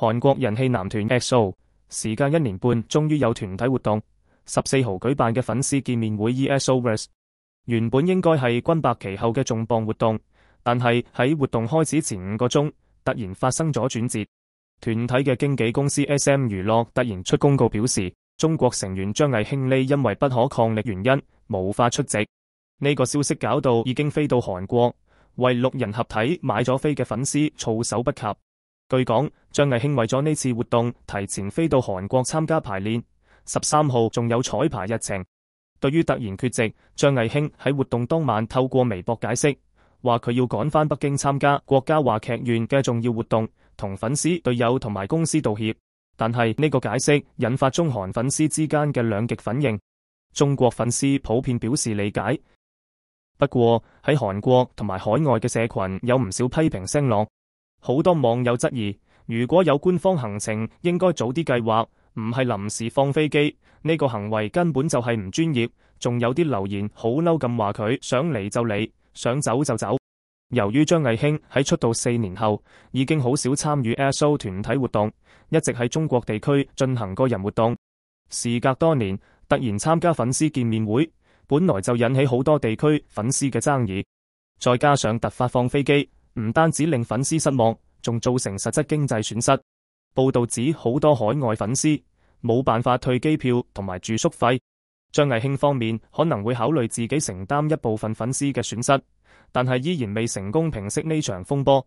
韓國人氣男團 EXO 時隔1年半終於有團體活動，14號舉辦嘅粉絲見面會 EXOverse 原本應該係軍白旗後嘅重磅活動，但係喺活動開始前5個鐘突然發生咗轉折。團體嘅經紀公司 SM 娛樂突然出公告表示，中國成員張藝興呢因為不可抗力原因無法出席。呢個消息搞到已經飛到韓國為6人合體買咗飛嘅粉絲措手不及。據講，張藝興為咗呢次活動提前飛到韓國參加排練，13號仲有彩排日程。對於突然缺席，張藝興喺活動當晚透過微博解釋，話佢要趕返北京參加國家話劇院嘅重要活動，同粉絲、隊友同埋公司道歉。但係呢個解釋引發中韓粉絲之間嘅兩極反應，中國粉絲普遍表示理解，不過喺韓國同埋海外嘅社群有唔少批評聲浪。好多網友質疑，如果有官方行程，應該早啲計劃，唔係臨時放飛機，呢個行為根本就係唔專業。仲有啲留言好嬲咁話佢想嚟就嚟，想走就走。由於張藝興喺出道4年後已經好少參與 EXO 團體活動，一直喺中國地區進行個人活動，時隔多年突然參加粉絲見面會，本來就引起好多地區粉絲嘅爭議，再加上突發放飛機，唔單止令粉絲失望，仲造成實質經濟損失。報道指好多海外粉絲冇辦法退機票同埋住宿費，張藝興方面可能會考慮自己承擔一部分粉絲嘅損失，但係依然未成功平息呢場風波。